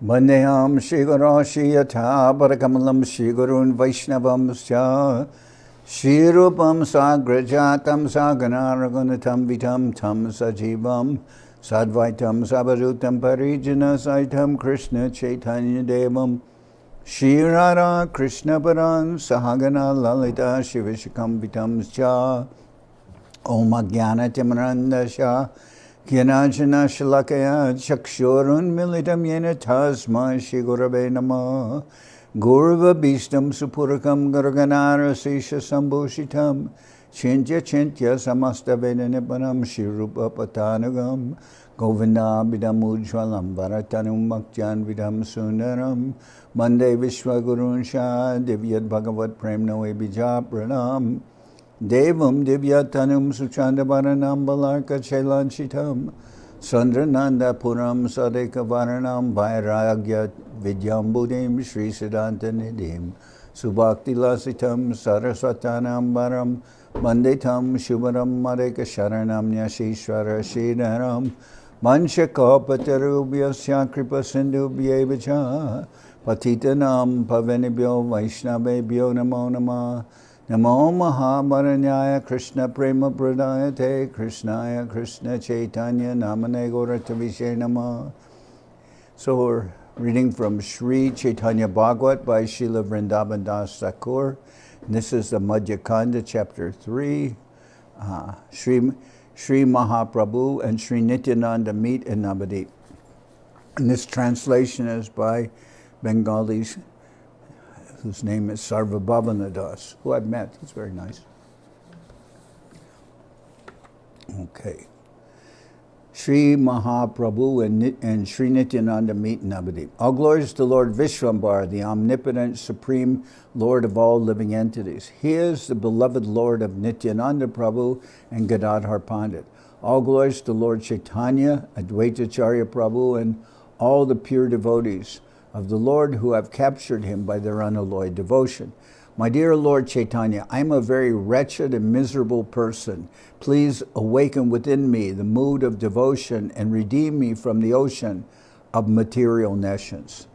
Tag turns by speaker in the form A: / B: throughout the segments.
A: Bandeham Shri Guru Shiyatha Parakamalam Shri Gurun Vaishnavam Sya Shri Rupam Sagrajatam Saganaragunatam Vitam Tam Sajivam Sadvaitam Sabarutam Parijana Saitam Krishna Chaitanya Devam Shri Radha Krishna Paran Sahagana Lalita Shivishakam Vitam Sya Om Ajnana Timarandasya Gyanajana Shalakaya Chakshurun Militam Yena Tasma Shri Gurave Namah Gurva Bhistam Supurakam Gurganara Sisha Sambhushitam Chintya Chintya Samasta Vedanipanam Shri Rupa Patanagam Govinda Bidam Ujwalam Bharatanum Bhaktyan Vidam Sundaram Mande Vishwagurun Shah Divyat Bhagawat Prem Noe Bija Pranam Devam Divyatanum Suchandabaranam Balarka Chelanchitam Sandrananda Puram Sadeka Varanam Vairagya Vidyambudim Sri Siddhanta Nidhim Subhakti Lasitam Saraswatanam Baram Mandetam Shubharam Madeka Sharanam Nyashishwara Shridaram Manshakapatarubhyasya Kripa Sindhubhyevacha Patitanam Pavanibhyo Vaishnavebhyo Namo Namah Namo Mahamaranyaya Krishna Prema Pradayate Krishnaya Krishna Chaitanya Namane Gauratavishe Namah. So we're reading from Sri Chaitanya Bhagawat by Srila Vrindaban Das Thakur. And this is the Madhya-khanda, chapter 3. Sri Mahaprabhu and Sri Nityananda meet in Navadvip. And this translation is by Bengalis whose name is Sarvabhavana Das, who I've met. He's very nice. Okay. Sri Mahaprabhu and Sri Nityananda meet in Navadvip. All glories to Lord Vishwambara, the omnipotent, supreme Lord of all living entities. He is the beloved Lord of Nityananda Prabhu and Gadadhar Pandit. All glories to Lord Chaitanya, Advaitacharya Prabhu, and all the pure devotees of the Lord who have captured him by their unalloyed devotion. My dear Lord Chaitanya, I am a very wretched and miserable person. Please awaken within me the mood of devotion and redeem me from the ocean of material nescience.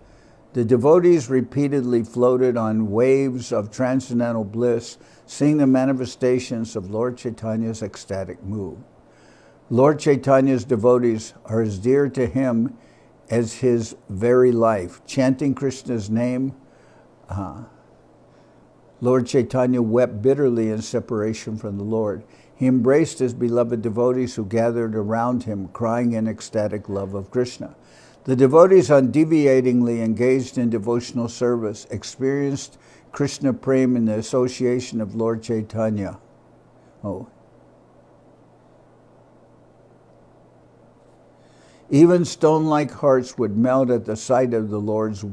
A: The devotees repeatedly floated on waves of transcendental bliss, seeing the manifestations of Lord Chaitanya's ecstatic mood. Lord Chaitanya's devotees are as dear to him as his very life. Chanting Krishna's name, Lord Chaitanya wept bitterly in separation from the Lord. He embraced his beloved devotees who gathered around him, crying in ecstatic love of Krishna. The devotees, undeviatingly engaged in devotional service, experienced Krishna Prem in the association of Lord Chaitanya. Even stone-like hearts would melt at the sight of the Lord's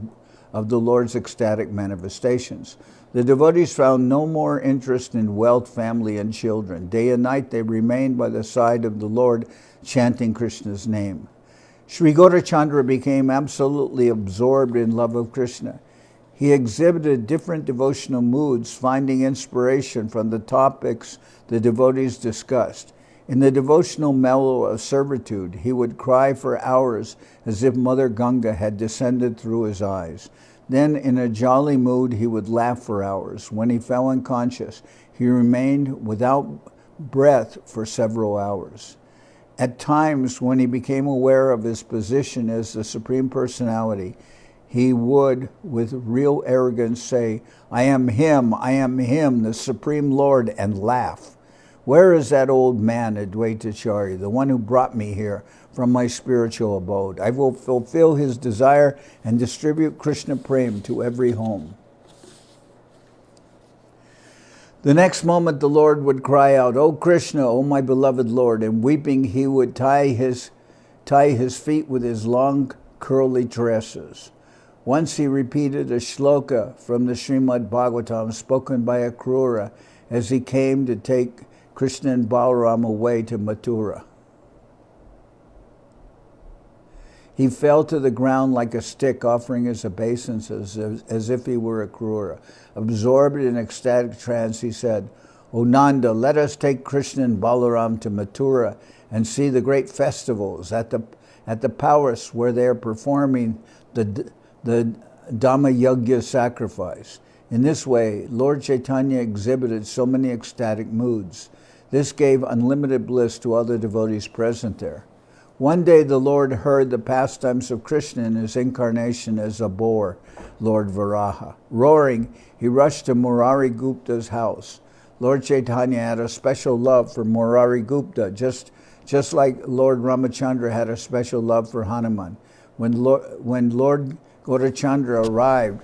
A: ecstatic manifestations. The devotees found no more interest in wealth, family, and children. Day and night they remained by the side of the Lord, chanting Krishna's name. Sri Gaurachandra became absolutely absorbed in love of Krishna. He exhibited different devotional moods, finding inspiration from the topics the devotees discussed. In the devotional mellow of servitude, he would cry for hours as if Mother Ganga had descended through his eyes. Then, in a jolly mood, he would laugh for hours. When he fell unconscious, he remained without breath for several hours. At times, when he became aware of his position as the Supreme Personality, he would, with real arrogance, say, I am him, the Supreme Lord, and laugh. Where is that old man, Advaitacharya, the one who brought me here from my spiritual abode? I will fulfill his desire and distribute Krishna Prem to every home. The next moment the Lord would cry out, O Krishna, O my beloved Lord, and weeping he would tie his feet with his long curly tresses. Once he repeated a shloka from the Srimad Bhagavatam spoken by Akrura as he came to take Krishna and Balaram away to Mathura. He fell to the ground like a stick, offering his obeisances as if he were a Akrura. Absorbed in ecstatic trance, he said, O Nanda, let us take Krishna and Balaram to Mathura and see the great festivals at at the palace where they are performing the Dhamma Yajna sacrifice. In this way, Lord Chaitanya exhibited so many ecstatic moods. This gave unlimited bliss to all the devotees present there. One day the Lord heard the pastimes of Krishna in his incarnation as a boar, Lord Varaha. Roaring, he rushed to Murari Gupta's house. Lord Chaitanya had a special love for Murari Gupta, just like Lord Ramachandra had a special love for Hanuman. When Lord Gaurachandra arrived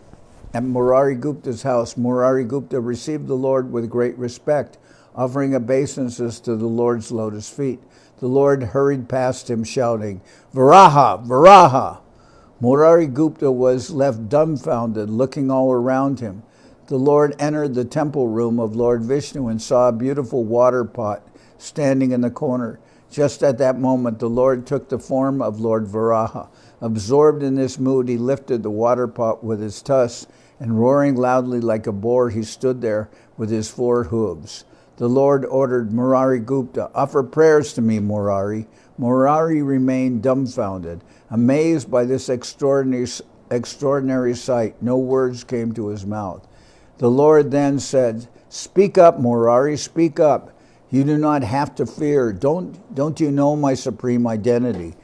A: at Murari Gupta's house, Murari Gupta received the Lord with great respect, offering obeisances to the Lord's lotus feet. The Lord hurried past him shouting, "Varaha! Varaha!" Murari Gupta was left dumbfounded, looking all around him. The Lord entered the temple room of Lord Vishnu and saw a beautiful water pot standing in the corner. Just at that moment, the Lord took the form of Lord Varaha. Absorbed in this mood, he lifted the water pot with his tusks, and roaring loudly like a boar, he stood there with his 4 hooves. The Lord ordered Murari Gupta, "Offer prayers to me, Murari." Murari remained dumbfounded. Amazed by this extraordinary sight, no words came to his mouth. The Lord then said, "Speak up, Murari, speak up. You do not have to fear. Don't you know my supreme identity?"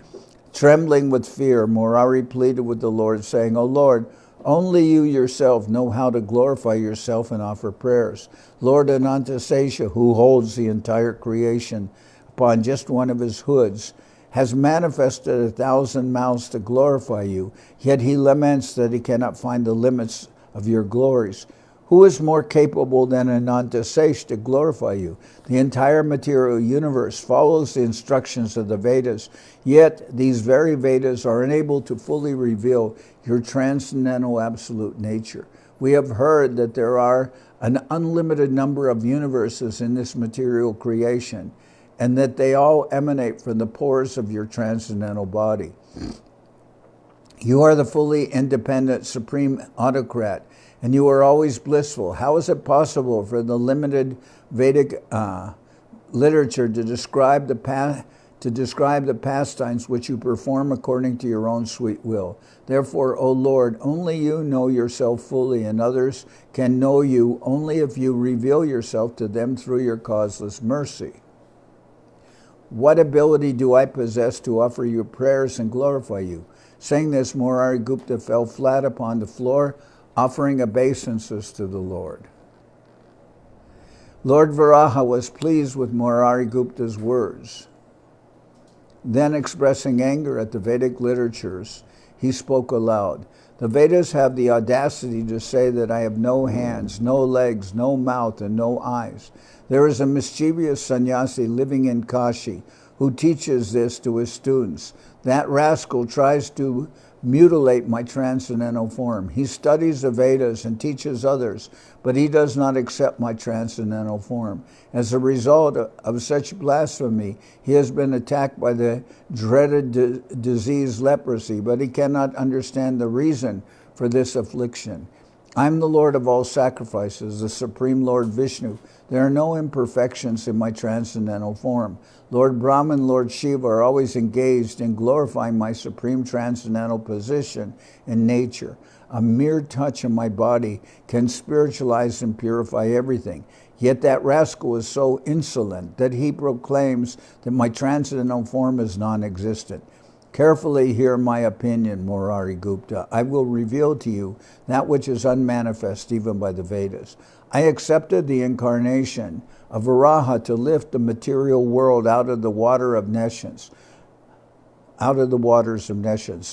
A: Trembling with fear, Murari pleaded with the Lord, saying, "O Lord, only you yourself know how to glorify yourself and offer prayers. Lord Anantasesha, who holds the entire creation upon just one of his hoods, has manifested 1,000 mouths to glorify you, yet he laments that he cannot find the limits of your glories. Who is more capable than Anantasesha to glorify you? The entire material universe follows the instructions of the Vedas, yet these very Vedas are unable to fully reveal your transcendental absolute nature. We have heard that there are an unlimited number of universes in this material creation, and that they all emanate from the pores of your transcendental body. You are the fully independent supreme autocrat, and you are always blissful. How is it possible for the limited Vedic literature to describe the pastimes which you perform according to your own sweet will? Therefore, O Lord, only you know yourself fully, and others can know you only if you reveal yourself to them through your causeless mercy. What ability do I possess to offer you prayers and glorify you?" Saying this, Murari Gupta fell flat upon the floor, offering obeisances to the Lord. Lord Varaha was pleased with Murari Gupta's words. Then, expressing anger at the Vedic literatures, he spoke aloud. "The Vedas have the audacity to say that I have no hands, no legs, no mouth, and no eyes. There is a mischievous sannyasi living in Kashi who teaches this to his students. That rascal tries to mutilate my transcendental form. He studies the Vedas and teaches others, but he does not accept my transcendental form. As a result of such blasphemy, he has been attacked by the dreaded disease leprosy, but he cannot understand the reason for this affliction. I am the Lord of all sacrifices, the Supreme Lord Vishnu. There are no imperfections in my transcendental form. Lord Brahma and Lord Shiva are always engaged in glorifying my supreme transcendental position in nature. A mere touch of my body can spiritualize and purify everything. Yet that rascal is so insolent that he proclaims that my transcendental form is non-existent. Carefully hear my opinion, Murari Gupta. I will reveal to you that which is unmanifest even by the Vedas. I accepted the incarnation of Varaha to lift the material world out of the waters of nescience.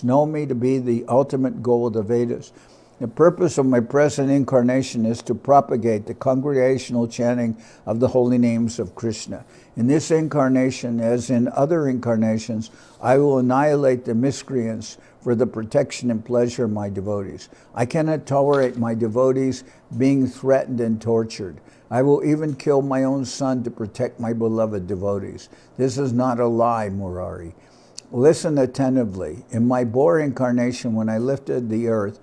A: Know me to be the ultimate goal of the Vedas. The purpose of my present incarnation is to propagate the congregational chanting of the holy names of Krishna. In this incarnation, as in other incarnations, I will annihilate the miscreants for the protection and pleasure of my devotees. I cannot tolerate my devotees being threatened and tortured. I will even kill my own son to protect my beloved devotees. This is not a lie, Murari. Listen attentively. In my boar incarnation, when I lifted the earth,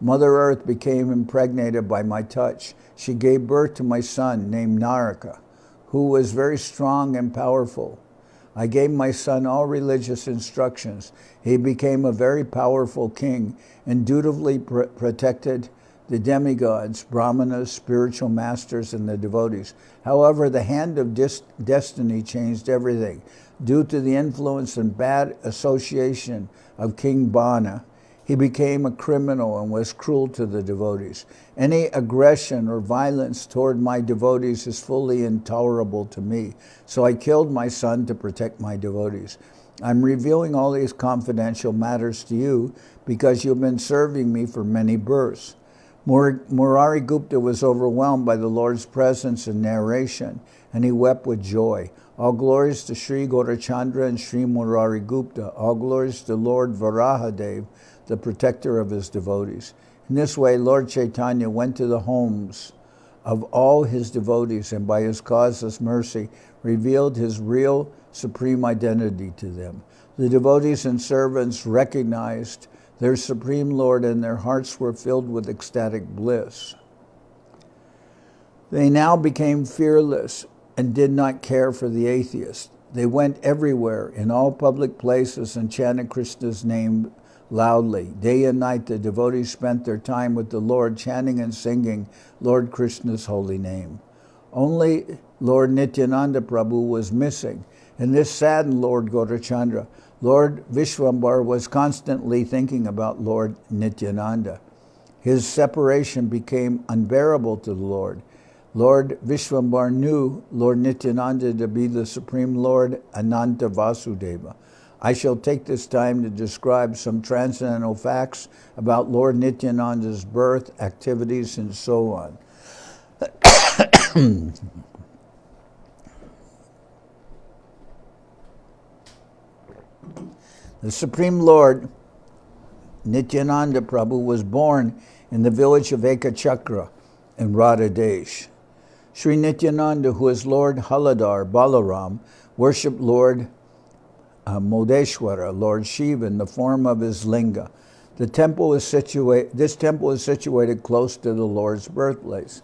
A: Mother Earth became impregnated by my touch. She gave birth to my son named Naraka, who was very strong and powerful. I gave my son all religious instructions. He became a very powerful king and dutifully protected the demigods, brahmanas, spiritual masters, and the devotees. However, the hand of destiny changed everything. Due to the influence and bad association of King Bana, he became a criminal and was cruel to the devotees. Any aggression or violence toward my devotees is fully intolerable to me. So I killed my son to protect my devotees. I'm revealing all these confidential matters to you because you've been serving me for many births. Murari Gupta was overwhelmed by the Lord's presence and narration, and he wept with joy. All glories to Sri Gaurachandra and Sri Murari Gupta. All glories to Lord Varahadev, the protector of his devotees. In this way, Lord Chaitanya went to the homes of all his devotees and by his causeless mercy revealed his real supreme identity to them. The devotees and servants recognized their Supreme Lord and their hearts were filled with ecstatic bliss. They now became fearless and did not care for the atheists. They went everywhere in all public places and chanted Krishna's name loudly. Day and night the devotees spent their time with the Lord chanting and singing Lord Krishna's holy name. Only Lord Nityananda Prabhu was missing, and this saddened Lord Gaurachandra. Lord Vishwambar was constantly thinking about Lord Nityananda. His separation became unbearable to the Lord. Lord Vishwambar knew Lord Nityananda to be the Supreme Lord Ananta Vasudeva. I shall take this time to describe some transcendental facts about Lord Nityananda's birth, activities, and so on. The Supreme Lord Nityananda Prabhu was born in the village of Ekachakra in Radha Desh. Sri Nityananda, who is Lord Haladar Balaram, worshipped Lord Modeshwara, Lord Shiva, in the form of his linga. This temple is situated close to the Lord's birthplace.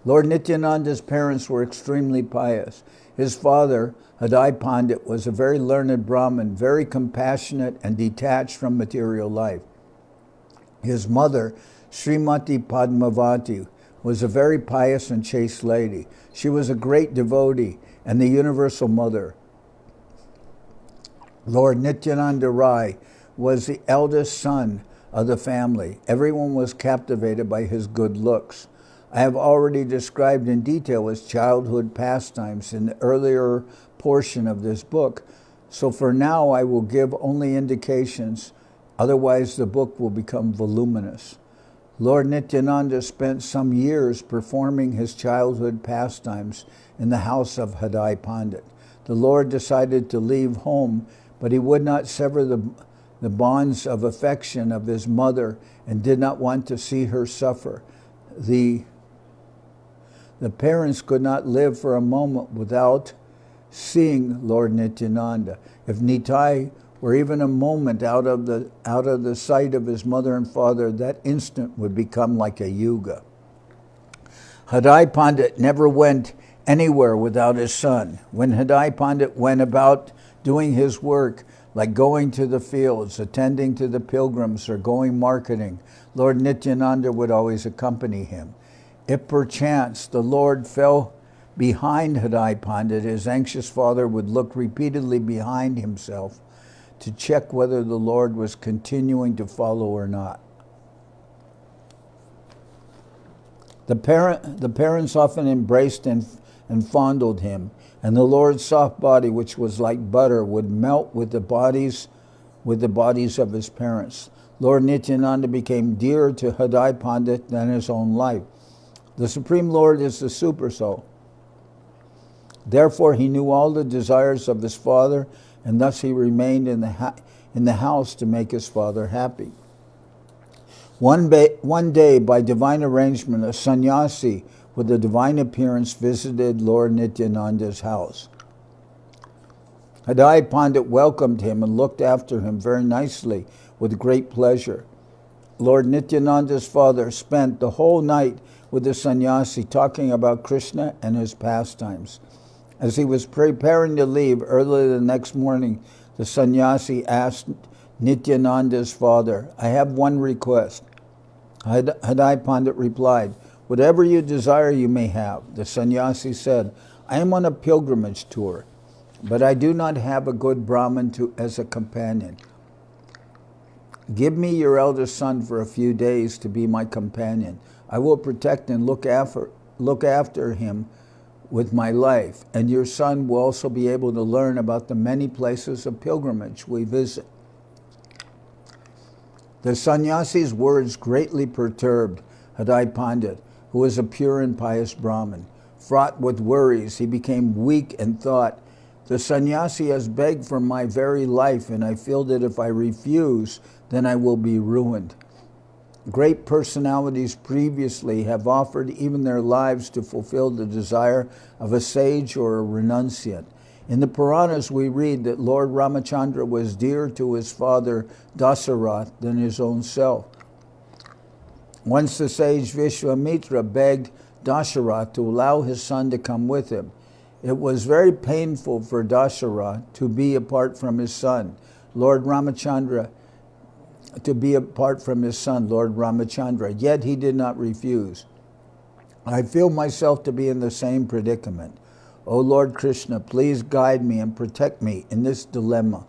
A: Lord Nityananda's parents were extremely pious. His father, Hadai Pandit, was a very learned Brahmin, very compassionate and detached from material life. His mother, Srimati Padmavati, was a very pious and chaste lady. She was a great devotee and the universal mother. Lord Nityananda Rai was the eldest son of the family. Everyone was captivated by his good looks. I have already described in detail his childhood pastimes in the earlier portion of this book, so for now I will give only indications, otherwise the book will become voluminous. Lord Nityananda spent some years performing his childhood pastimes in the house of Hadai Pandit. The Lord decided to leave home, but he would not sever the bonds of affection of his mother and did not want to see her suffer. The parents could not live for a moment without seeing Lord Nityananda. If Nitai were even a moment out of the sight of his mother and father, that instant would become like a yuga. Hadai Pandit never went anywhere without his son. When Hadai Pandit went about doing his work, like going to the fields, attending to the pilgrims, or going marketing, Lord Nityananda would always accompany him. If perchance the Lord fell behind Hadai Pandit, his anxious father would look repeatedly behind himself to check whether the Lord was continuing to follow or not. The parents often embraced and fondled him, and the Lord's soft body, which was like butter, would melt with the bodies of his parents. Lord Nityananda became dearer to Hadai Pandit than his own life. The Supreme Lord is the Super Soul. Therefore, he knew all the desires of his father, and thus he remained in the house to make his father happy. One day, by divine arrangement, a sannyasi with a divine appearance visited Lord Nityananda's house. Hadai Pandit welcomed him and looked after him very nicely with great pleasure. Lord Nityananda's father spent the whole night with the sannyasi talking about Krishna and his pastimes. As he was preparing to leave early the next morning, the sannyasi asked Nityananda's father, "I have one request." Hadai Pandit replied, "Whatever you desire you may have." The sannyasi said, "I am on a pilgrimage tour, but I do not have a good Brahmin as a companion. Give me your eldest son for a few days to be my companion. I will protect and look after him with my life, and your son will also be able to learn about the many places of pilgrimage we visit." The sannyasi's words greatly perturbed Hadai Pandit, who was a pure and pious Brahmin. Fraught with worries, he became weak and thought, "The sannyasi has begged for my very life, and I feel that if I refuse, then I will be ruined. Great personalities previously have offered even their lives to fulfill the desire of a sage or a renunciant. In the Puranas we read that Lord Ramachandra was dearer to his father Dasarath than his own self. Once the sage Vishwamitra begged Dasarath to allow his son to come with him. It was very painful for Dasarath to be apart from his son, Lord Ramachandra, yet he did not refuse. I feel myself to be in the same predicament. O Lord Krishna, please guide me and protect me in this dilemma.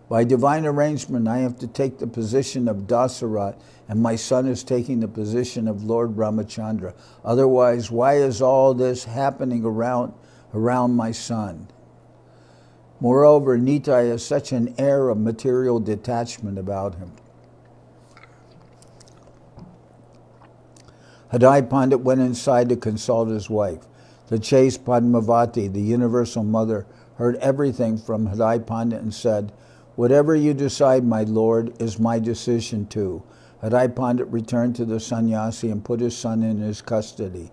A: By divine arrangement, I have to take the position of Dasarath, and my son is taking the position of Lord Ramachandra. Otherwise, why is all this happening around my son? Moreover, Nitai has such an air of material detachment about him." Hadai Pandit went inside to consult his wife. The chaste Padmavati, the universal mother, heard everything from Hadai Pandit and said, "Whatever you decide, my lord, is my decision too." Hadai Pandit returned to the sannyasi and put his son in his custody.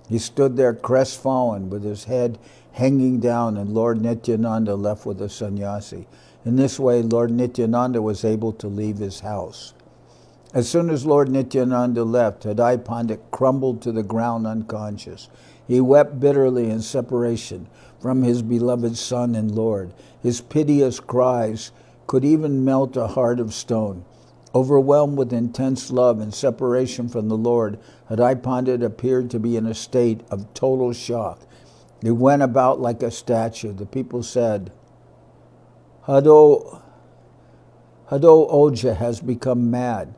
A: He stood there crestfallen with his head hanging down, and Lord Nityananda left with the sannyasi. In this way, Lord Nityananda was able to leave his house. As soon as Lord Nityananda left, Hadai Pandit crumbled to the ground unconscious. He wept bitterly in separation from his beloved son and Lord. His piteous cries could even melt a heart of stone. Overwhelmed with intense love and separation from the Lord, Hadai Pandit appeared to be in a state of total shock. He went about like a statue. The people said, Hado Oja has become mad.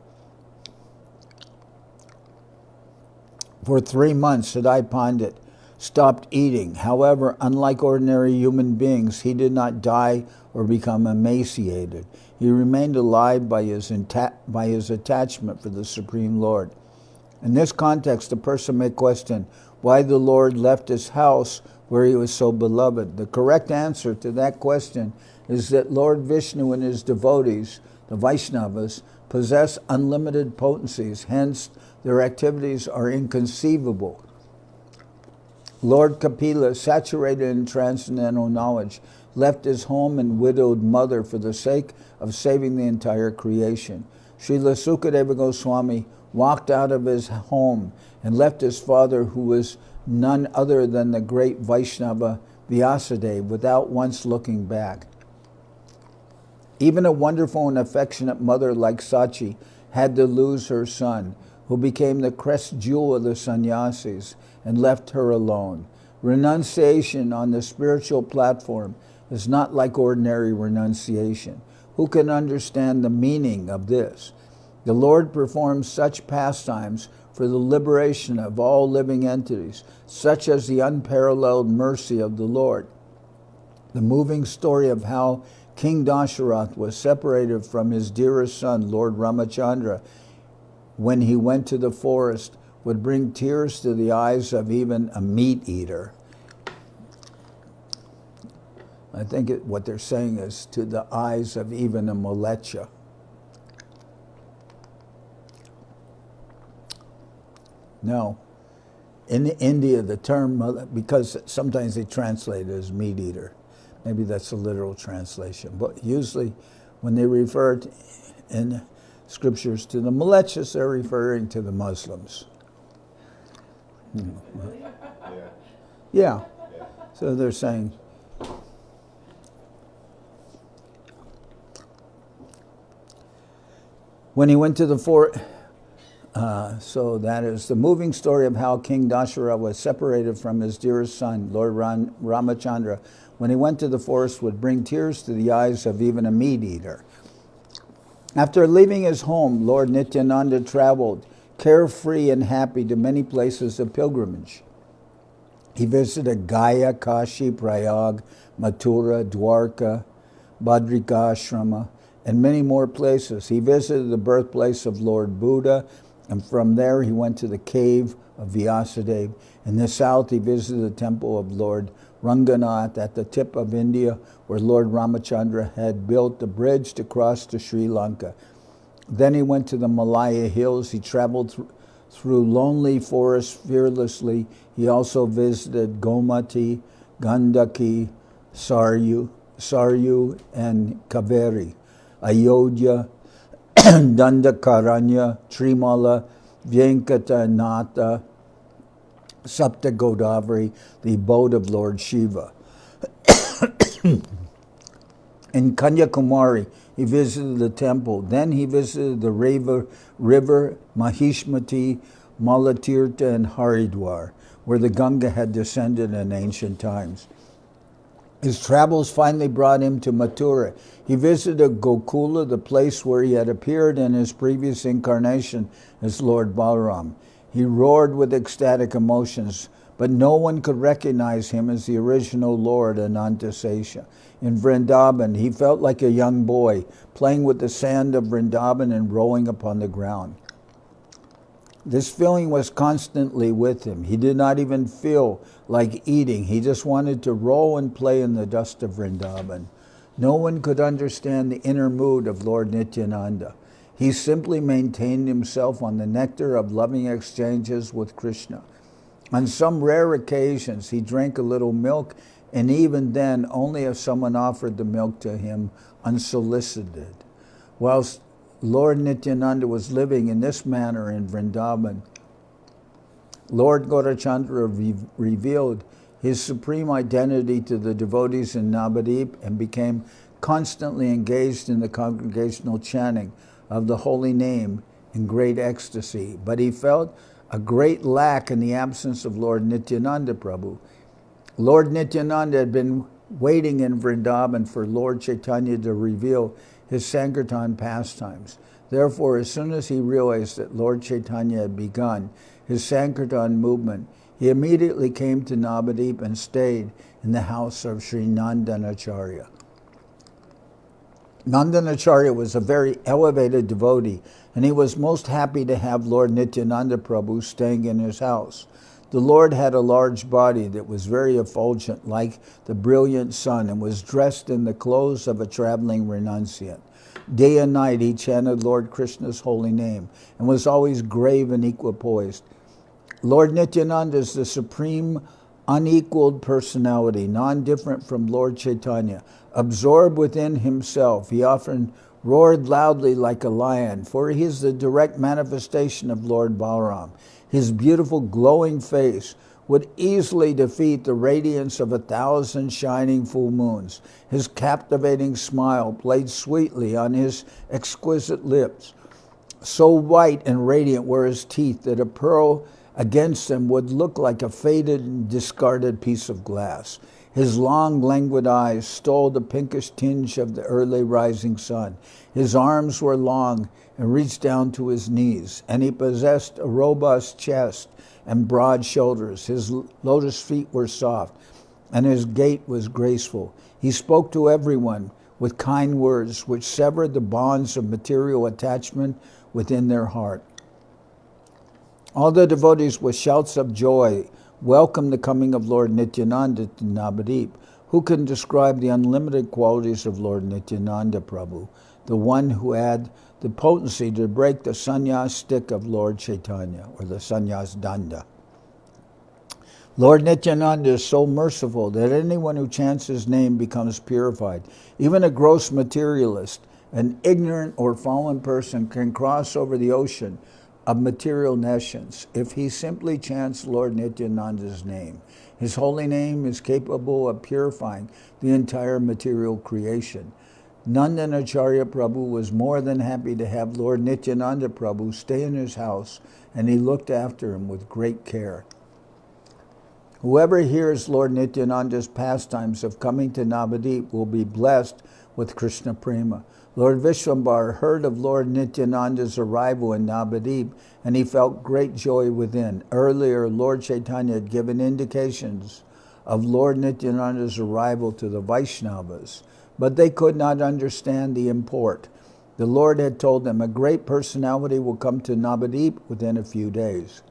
A: For 3 months, Hadai Pandit stopped eating. However, unlike ordinary human beings, he did not die or become emaciated. He remained alive by his attachment for the Supreme Lord. In this context, a person may question why the Lord left his house where he was so beloved. The correct answer to that question is that Lord Vishnu and his devotees, the Vaishnavas, possess unlimited potencies, hence their activities are inconceivable. Lord Kapila, saturated in transcendental knowledge, left his home and widowed mother for the sake of saving the entire creation. Srila Sukadeva Goswami walked out of his home and left his father, who was none other than the great Vaishnava Vyasadeva, without once looking back. Even a wonderful and affectionate mother like Sachi had to lose her son, who became the crest jewel of the sannyasis, and left her alone. Renunciation on the spiritual platform is not like ordinary renunciation. Who can understand the meaning of this? The Lord performs such pastimes for the liberation of all living entities, such as the unparalleled mercy of the Lord. The moving story of how King Dasarath was separated from his dearest son, Lord Ramachandra, when he went to the forest, would bring tears to the eyes of even a meat eater. I think what they're saying is to the eyes of even a malecha. No. In India, the term, because sometimes they translate it as meat eater. Maybe that's a literal translation. But usually when they refer to, in scriptures to the malechas, they're referring to the Muslims. Yeah. So they're saying, when he went to the forest, so that is the moving story of how King Dashara was separated from his dearest son, Lord Ramachandra, when he went to the forest, would bring tears to the eyes of even a meat eater. After leaving his home, Lord Nityananda traveled, carefree and happy, to many places of pilgrimage. He visited Gaya, Kashi, Prayag, Mathura, Dwarka, Badrika Ashrama, and many more places. He visited the birthplace of Lord Buddha, and from there he went to the cave of Vyasadeva. In the south, he visited the temple of Lord Ranganath at the tip of India, where Lord Ramachandra had built the bridge to cross to Sri Lanka. Then he went to the Malaya hills. He traveled through lonely forests fearlessly. He also visited Gomati, Gandaki, Saryu, and Kaveri, Ayodhya, Dandakaranya, Trimala, Venkatanatha, Sapta Godavari, the abode of Lord Shiva. In Kanyakumari, he visited the temple. Then he visited the river Mahishmati, Malatirtha, and Haridwar, where the Ganga had descended in ancient times. His travels finally brought him to Mathura. He visited Gokula, the place where he had appeared in his previous incarnation as Lord Balaram. He roared with ecstatic emotions, but no one could recognize him as the original Lord Anantasesha. In Vrindaban, he felt like a young boy, playing with the sand of Vrindaban and rolling upon the ground. This feeling was constantly with him. He did not even feel like eating. He just wanted to roll and play in the dust of Vrindaban. No one could understand the inner mood of Lord Nityananda. He simply maintained himself on the nectar of loving exchanges with Krishna. On some rare occasions, he drank a little milk, and even then, only if someone offered the milk to him unsolicited. Whilst Lord Nityananda was living in this manner in Vrindaban, Lord Gaurachandra revealed his supreme identity to the devotees in Navadvip and became constantly engaged in the congregational chanting of the holy name in great ecstasy. But he felt a great lack in the absence of Lord Nityananda Prabhu. Lord Nityananda had been waiting in Vrindaban for Lord Chaitanya to reveal his Sankirtan pastimes. Therefore, as soon as he realized that Lord Chaitanya had begun his Sankirtan movement, he immediately came to Navadvip and stayed in the house of Sri Nandanacharya. Nandanacharya was a very elevated devotee, and he was most happy to have Lord Nityananda Prabhu staying in his house. The Lord had a large body that was very effulgent, like the brilliant sun, and was dressed in the clothes of a traveling renunciant. Day and night he chanted Lord Krishna's holy name, and was always grave and equipoised. Lord Nityananda is the supreme, unequaled personality, non-different from Lord Chaitanya. Absorbed within himself, he often roared loudly like a lion, for he is the direct manifestation of Lord Balaram. His beautiful glowing face would easily defeat the radiance of 1,000 shining full moons. His captivating smile played sweetly on his exquisite lips. So white and radiant were his teeth that a pearl against them would look like a faded and discarded piece of glass. His long, languid eyes stole the pinkish tinge of the early rising sun. His arms were long and reached down to his knees, and he possessed a robust chest and broad shoulders. His lotus feet were soft, and his gait was graceful. He spoke to everyone with kind words which severed the bonds of material attachment within their heart. All the devotees with shouts of joy welcomed the coming of Lord Nityananda to Navadvip. Who can describe the unlimited qualities of Lord Nityananda Prabhu, the one who had the potency to break the sannyas stick of Lord Chaitanya, or the sannyas danda? Lord Nityananda is so merciful that anyone who chants his name becomes purified. Even a gross materialist, an ignorant or fallen person, can cross over the ocean of material nescience if he simply chants Lord Nityananda's name. His holy name is capable of purifying the entire material creation. Nandanacharya Prabhu was more than happy to have Lord Nityananda Prabhu stay in his house, and he looked after him with great care. Whoever hears Lord Nityananda's pastimes of coming to Navadvip will be blessed with Krishna Prema. Lord Vishwambar heard of Lord Nityananda's arrival in Navadvip, and he felt great joy within. Earlier, Lord Chaitanya had given indications of Lord Nityananda's arrival to the Vaishnavas, but they could not understand the import. The Lord had told them a great personality will come to Navadvip within a few days.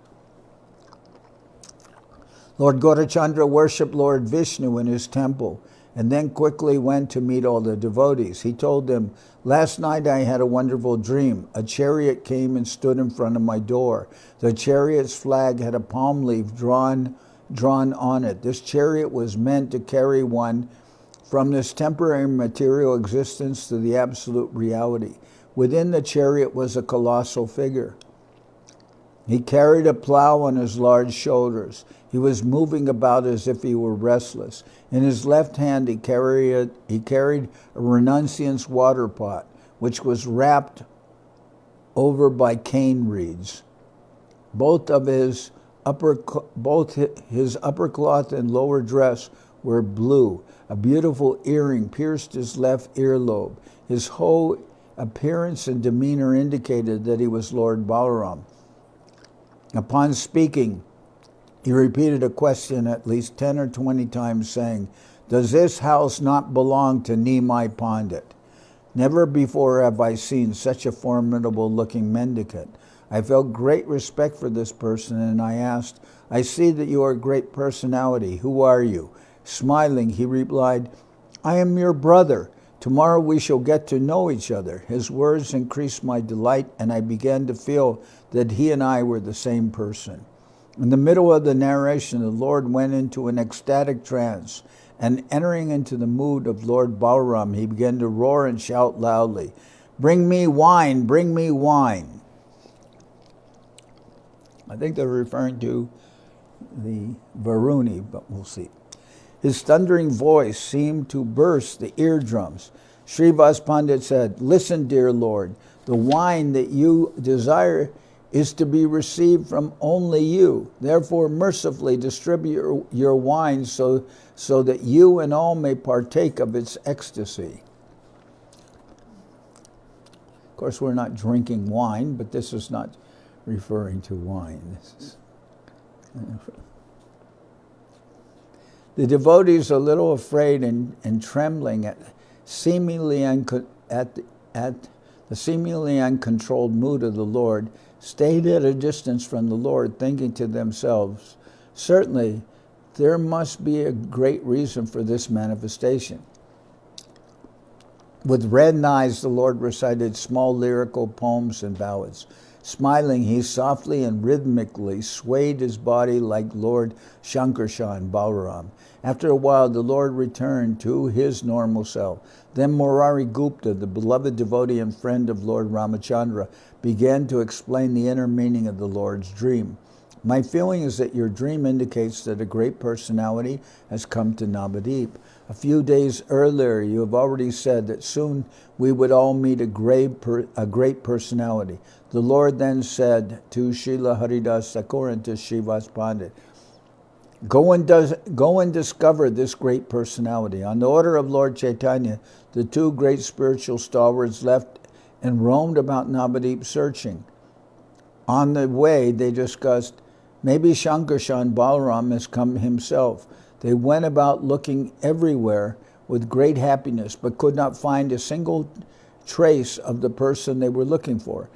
A: Lord Gaurachandra worshipped Lord Vishnu in his temple and then quickly went to meet all the devotees. He told them, "Last night I had a wonderful dream. A chariot came and stood in front of my door. The chariot's flag had a palm leaf drawn on it. This chariot was meant to carry one from this temporary material existence to the absolute reality. Within the chariot was a colossal figure. He carried a plow on his large shoulders. He was moving about as if he were restless. In his left hand he carried a renunciant's water pot, which was wrapped over by cane reeds. Both his upper cloth and lower dress were blue. A beautiful earring pierced his left earlobe. His whole appearance and demeanor indicated that he was Lord Balaram. Upon speaking, he repeated a question at least 10 or 20 times, saying, 'Does this house not belong to Nimai Pandit?' Never before have I seen such a formidable-looking mendicant. I felt great respect for this person, and I asked, 'I see that you are a great personality. Who are you?' Smiling, he replied, 'I am your brother. Tomorrow we shall get to know each other.' His words increased my delight, and I began to feel that he and I were the same person. In the middle of the narration, the Lord went into an ecstatic trance, and entering into the mood of Lord Balaram, he began to roar and shout loudly, 'Bring me wine, bring me wine.'" I think they're referring to the Varuni, but we'll see. His thundering voice seemed to burst the eardrums. Srivas Pandit said, "Listen, dear Lord, the wine that you desire is to be received from only you. Therefore, mercifully distribute your wine so that you and all may partake of its ecstasy." Of course, we're not drinking wine, but this is not referring to wine. The devotees, a little afraid and trembling at the seemingly uncontrolled mood of the Lord, stayed at a distance from the Lord, thinking to themselves, "Certainly, there must be a great reason for this manifestation." With red eyes, the Lord recited small lyrical poems and ballads. Smiling, he softly and rhythmically swayed his body like Lord Shankarshan Balaram. After a while, the Lord returned to his normal self. Then Murari Gupta, the beloved devotee and friend of Lord Ramachandra, began to explain the inner meaning of the Lord's dream. "My feeling is that your dream indicates that a great personality has come to Navadvip. A few days earlier, you have already said that soon we would all meet a great personality." The Lord then said to Srila Haridas Thakur and to Srivas Pandit, Go and discover this great personality." On the order of Lord Chaitanya, the two great spiritual stalwarts left and roamed about Navadvip searching. On the way, they discussed, "Maybe Shankarshan Balaram has come himself." They went about looking everywhere with great happiness, but could not find a single trace of the person they were looking for.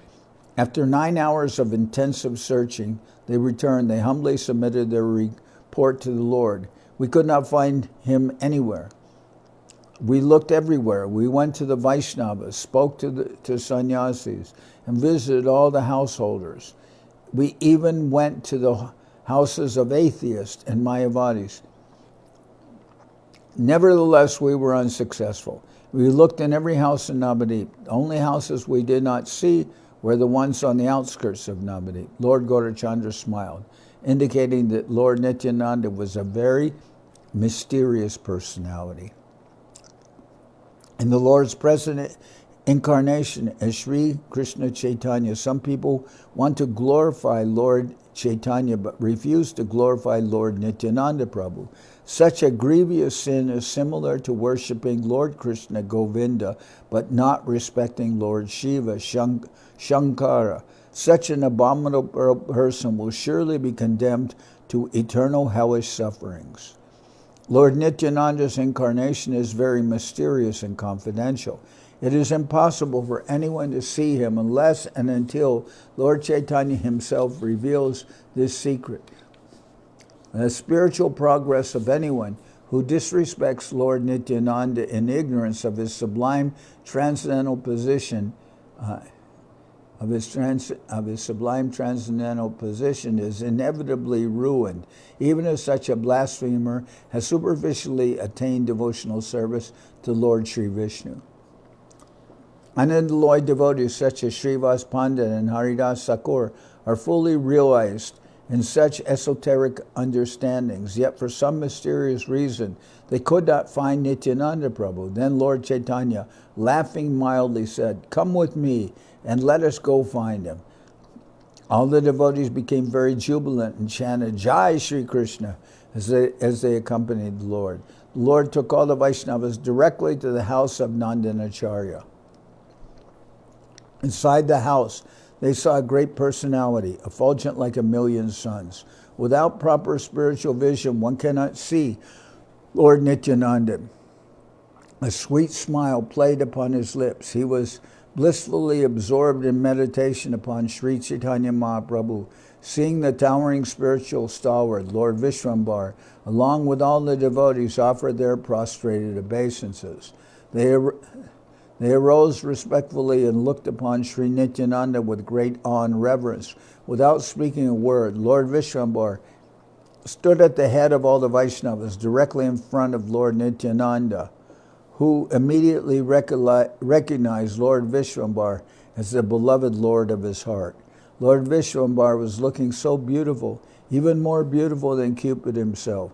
A: After 9 hours of intensive searching, they returned. They humbly submitted their report to the Lord. "We could not find him anywhere. We looked everywhere. We went to the Vaishnavas, spoke to sannyasis, and visited all the householders. We even went to the houses of atheists and Mayavadis. Nevertheless, we were unsuccessful. We looked in every house in Navadvip. The only houses we did not see were the ones on the outskirts of Navadvip. Lord Gaurachandra smiled, indicating that Lord Nityananda was a very mysterious personality. In the Lord's present incarnation as Sri Krishna Chaitanya, some people want to glorify Lord Chaitanya but refuse to glorify Lord Nityananda Prabhu. Such a grievous sin is similar to worshipping Lord Krishna Govinda but not respecting Lord Shiva Shankara. Such an abominable person will surely be condemned to eternal hellish sufferings. Lord Nityananda's incarnation is very mysterious and confidential. It is impossible for anyone to see him unless and until Lord Chaitanya himself reveals this secret. The spiritual progress of anyone who disrespects Lord Nityananda in ignorance of his sublime transcendental position sublime transcendental position is inevitably ruined, even if such a blasphemer has superficially attained devotional service to Lord Sri Vishnu. Unalloyed devotees such as Srivas Pandit and Haridas Thakur are fully realized in such esoteric understandings, yet for some mysterious reason they could not find Nityananda Prabhu. Then Lord Chaitanya, laughing mildly, said, "Come with me and let us go find him." All the devotees became very jubilant and chanted Jai Shri Krishna as they accompanied the Lord. The Lord took all the Vaishnavas directly to the house of Nandanacharya. Inside the house, they saw a great personality, effulgent like a million suns. Without proper spiritual vision, one cannot see Lord Nityananda. A sweet smile played upon his lips. He was blissfully absorbed in meditation upon Sri Chaitanya Mahaprabhu. Seeing the towering spiritual stalwart, Lord Vishwambar, along with all the devotees, offered their prostrated obeisances. They arose respectfully and looked upon Sri Nityananda with great awe and reverence. Without speaking a word, Lord Vishwambar stood at the head of all the Vaishnavas, directly in front of Lord Nityananda, who immediately recognized Lord Vishwambar as the beloved Lord of his heart. Lord Vishwambar was looking so beautiful, even more beautiful than Cupid himself.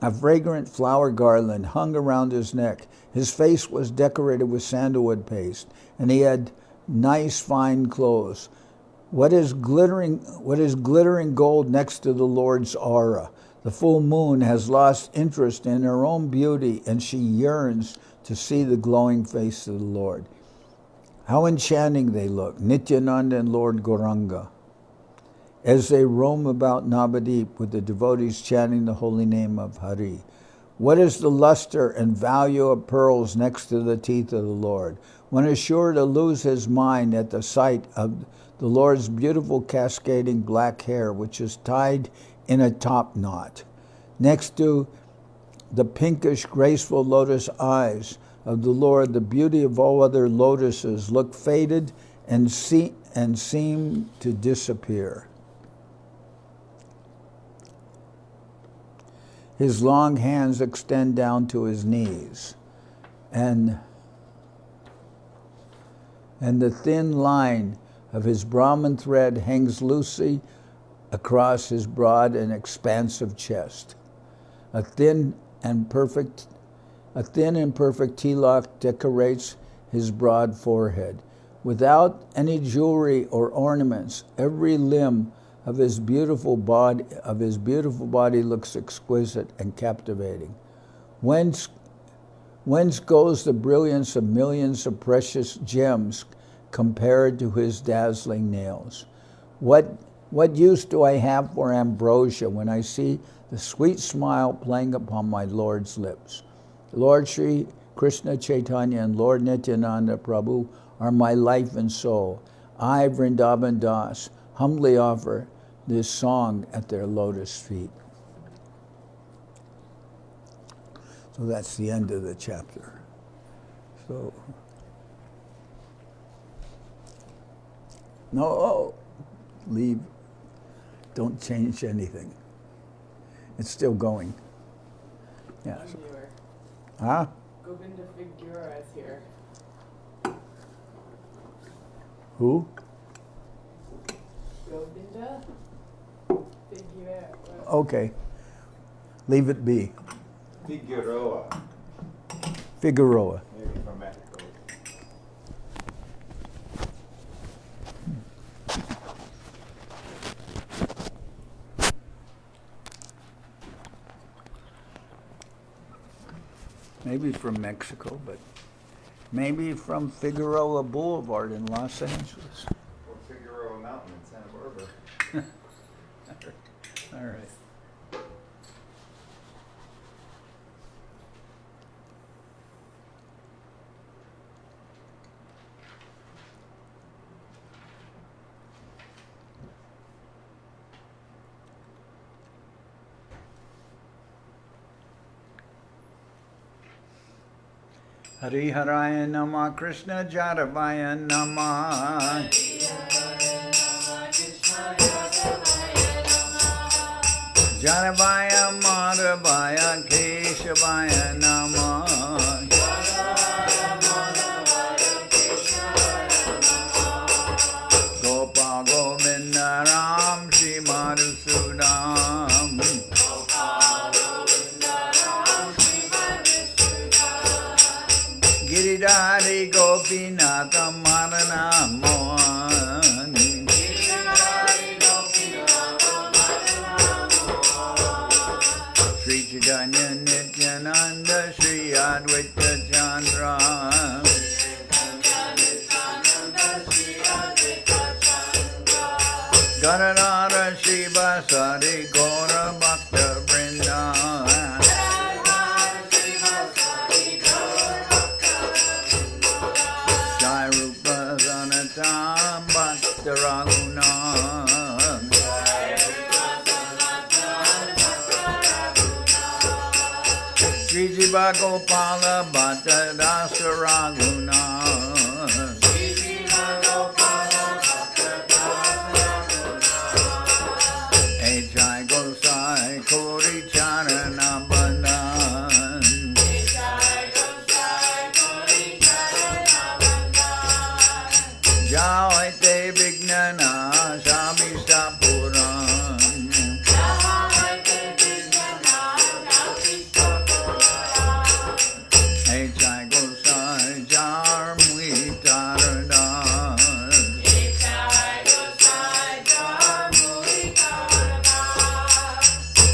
A: A fragrant flower garland hung around his neck. His face was decorated with sandalwood paste, and he had nice fine clothes. What is glittering gold next to the Lord's aura? The full moon has lost interest in her own beauty, and she yearns to see the glowing face of the Lord. How enchanting they look, Nityananda and Lord Gauranga, as they roam about Navadvip with the devotees chanting the holy name of Hari. What is the luster and value of pearls next to the teeth of the Lord? One is sure to lose his mind at the sight of the Lord's beautiful cascading black hair, which is tied in a top knot. Next to the pinkish, graceful lotus eyes of the Lord, the beauty of all other lotuses look faded and seem to disappear. His long hands extend down to his knees, and the thin line of his Brahman thread hangs loosely across his broad and expansive chest. A thin and perfect tilak decorates his broad forehead. Without any jewelry or ornaments, every limb of his beautiful body looks exquisite and captivating. Whence goes the brilliance of millions of precious gems compared to his dazzling nails? What use do I have for ambrosia when I see the sweet smile playing upon my Lord's lips? Lord Sri Krishna Chaitanya and Lord Nityananda Prabhu are my life and soul. I, Vrindaban Das, humbly offer this song at their lotus feet. So that's the end of the chapter. So, leave. Don't change anything. It's still going. Yeah. Huh?
B: Govinda Figura is here.
A: Who? Okay. Leave it be.
B: Figueroa.
A: Figueroa.
B: Maybe from Mexico.
A: Maybe from Mexico, but maybe from Figueroa Boulevard in Los Angeles.
B: Or Figueroa Mountain in Santa Barbara.
A: All right. Hari Haraya Nama Krishna Jadavaya Nama Jadavaya Madhavaya Keshavaya Nama Gopal Govinda Ram Shri Madhusudam Giridhari Gopinatha Marana Mohan Sri Chaitanya Nityananda Sri Advaita Chandra Gadadhara Shiva Sari Gaura Bhakta Vrinda Tam Bhakta Raghunam Sri Jiva Gopala Bhatta Dasa Raghunam Echai Gosai Kori Charana Bandhan Jaoite Vignana Shamista Puran Echai Gosai Jar Muitaradan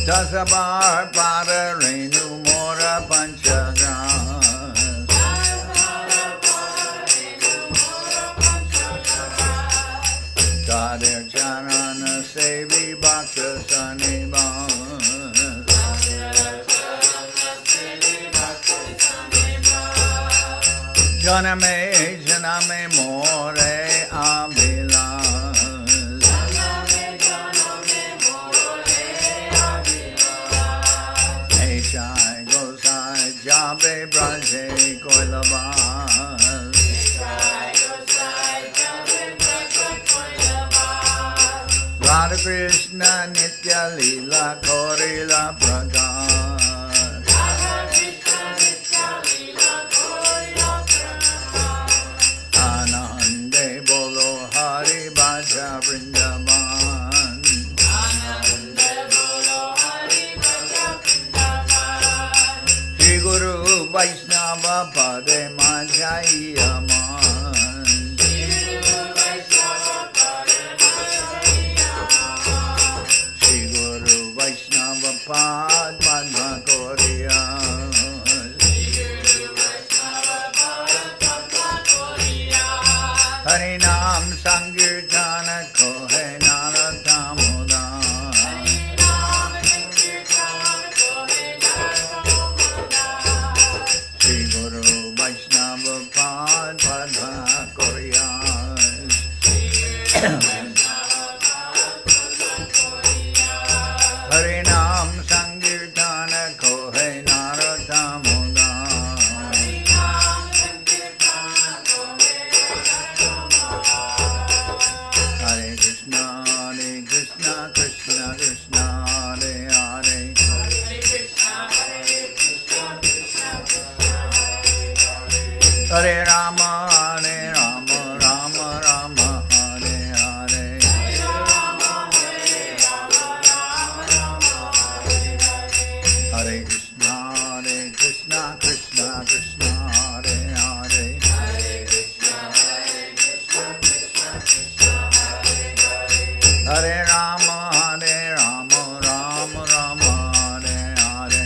A: Dasabar Pada Renu Mora Panchagan Tadir Charana Sevi Bhakta Saniban Janame More Abhilas Echai Gosai Jabe Braje Koilabas Radha Krishna Nitya Lila Korila Pragat Anande Bolo Hari Bhaja Vrindaban Shri Guru Vaishnava Pade Majayaman Pad Padma Korea Harinam Sankirtana Kohe Naratamudam Shri Guru Vaishnava Pad Padma Korea Harinam Sankirtana Kohe Naratamudam Hare Krishna, Krishna Krishna, Hare Hare Hare Rama, Rama Rama, Hare Hare Hare Rama, Rama Rama, Hare Hare.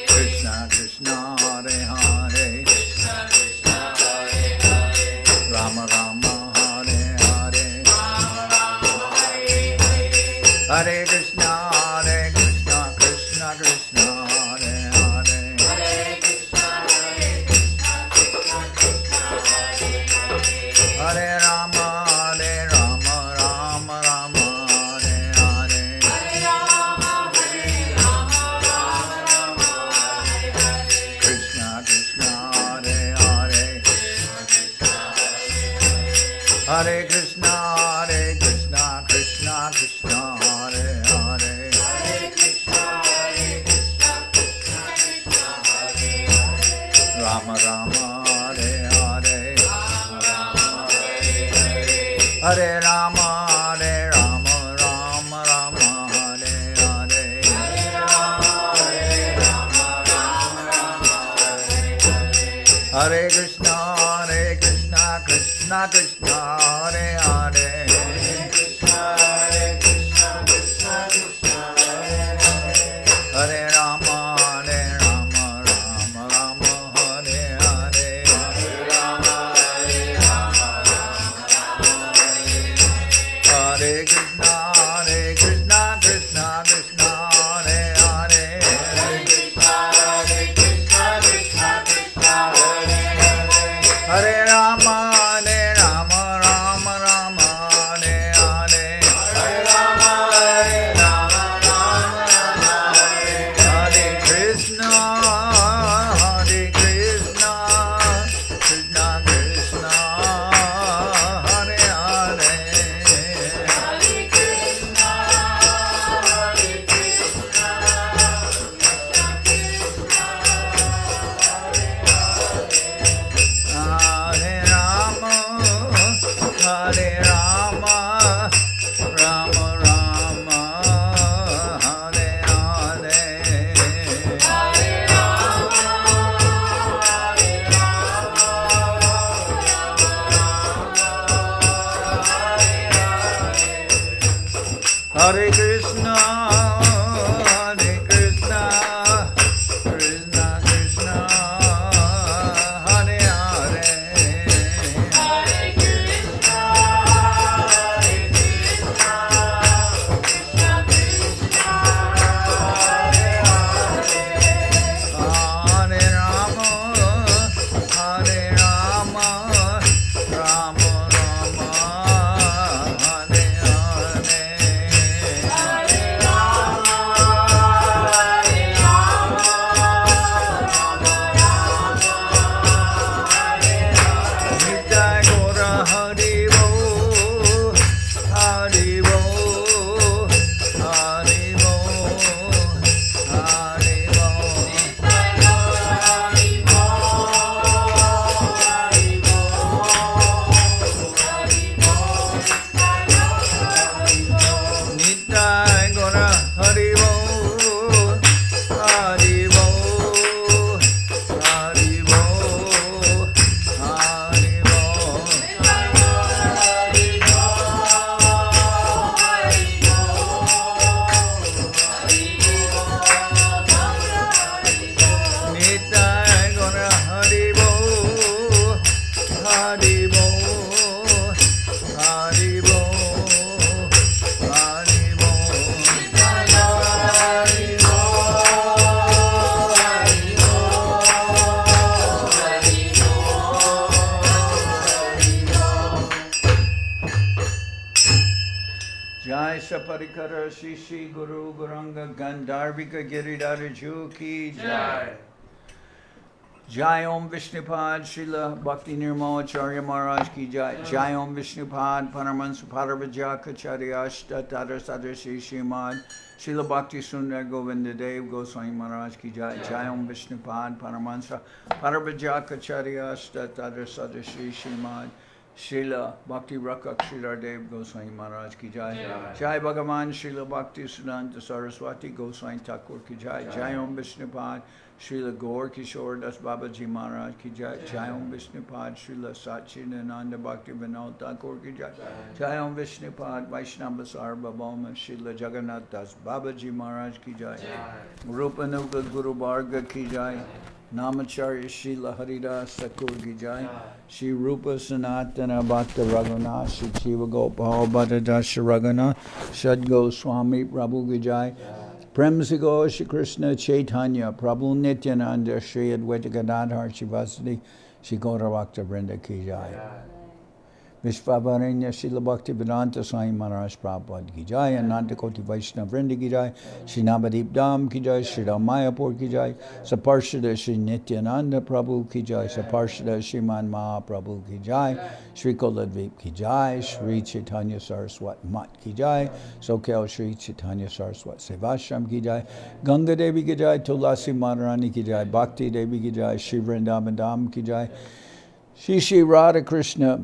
A: Krishna Krishna, Hare Hare. Rama Rama, Hare Hare. Hare Krishna, Krishna Krishna, Hare Hare. Hare Rama, Rama Rama, Hare Hare. Krishna Krishna, Hare Hare. Hare Krishna, Krishna Krishna, Hare Hare. Rama Rama, Hare Hare. Hare Rama, Rama Rama, Hare Hare. Hare Krishna, Krishna Krishna, Hare Hare. Hare Rama, Rama Rama, Hare Hare. Hare Krishna, Krishna Krishna, Hare Hare. Hare Rama, Rama Rama, Hare Hare. Hare Krishna, Krishna Krishna, Hare Hare. Hare Rama, Rama Rama, Hare Hare. Hare Krishna, Krishna Krishna, Hare Hare. Hare Rama, Rama Rama, Hare Hare. Nitai Gora Hari Bo, Hari Bo, Hari Bo, Hari Bo. Nitai Gora Hari Bo, Hari Bo, Hari Bo, Hari Bo. Nitai Gora Hari Bo, Hari Bo, Hari Bo, Hari Bo. Jai Saparikara Shishi Guru Guranga Gandharvika Giridhara Ju Ki Jai. Jai Om Vishnupad Srila Bhakti Nirmalacharya Maharaj Ki Jai. Jai Om Vishnupad Paramahansa Parabhajakacharya Ashta Tadar Sadar Shri Srimad Srila Bhakti Sundar Govinda Dev Goswami Maharaj Ki Jai. Jai Om Vishnupad Paramahansa Parabhajakacharya Ashta Tadar Sadar Shri Srimad Srila Bhakti Rakak Sridhar Dev Goswami Maharaj ki jai. Jai Bhagavan Srila Bhakti Siddhanta Saraswati Goswami Thakur ki jai. Jai Om Vishnupad Srila Gaur Kishore Das Babaji Maharaj ki jai. Jai Om Vishnupad Srila Satchidananda Bhakti Vinod Thakur ki jai. Jai Om Vishnupad Vaishnava Sarvabhauma Srila Jagannath Das Babaji Maharaj ki jai. Rupanuga Guru Varga ki jai. Namacharya Srila Haridas Thakur ki jai. Shri Rupa Sanatana Bhakta Raghunath, Shri Shiva Gopal Bhattadasha Raghunath, Shad Goswami Prabhu ki jai. Prem se go Shri Krishna Chaitanya, Prabhu Nityananda, Shri Advaita Gadadhar Shivasadi, Shri Gaura Bhakta Vrinda ki jai. Vishvavaranya Srila Bhakti Vedanta Swami Maharaj Prabhupada ki jai, Ananta Koti Vaishnava Vrinda ki jai, Shri Navadvip Dham ki jai, Shri Ram Mayapur ki jai, Saparshada Shri Nityananda Prabhu ki jai, Saparshada Shriman Mahaprabhu ki jai, Shri Koladvip ki jai, Shri Chaitanya Saraswat Mat ki jai, Soquel Shri Chaitanya Saraswat Seva Ashram ki jai, Ganga Devi ki jai, Tulasi Madharani ki jai, Bhakti Devi ki jai, Shri Vrindaban Dham ki jai, Shri Radha Krishna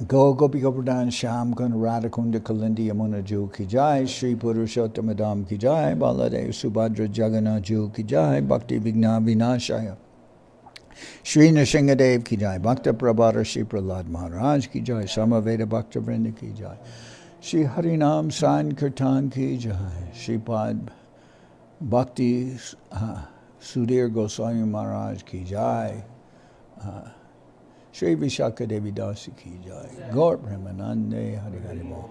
A: Go Gopi Govardhan Sham Kun Radha Kunda Kalindi Yamuna Ju ki jai, Shri Purushottam Dham ki jai, Baladev Subhadra Jagannath Ju ki jai, Bhakti Vigna Vinashaya Shri Nrsingadev ki jai, Bhakta Prabhara Shri Prahlad Maharaj ki jai, Samaveda Bhakta Vrinda ki jai, Shri Harinam Sankirtan ki jai, Sripad Bhakti Sudhir Goswami Maharaj ki jai, Shri Vishaka Devi Dasi ki jai. Gaur Premanande Hari Hari Bol.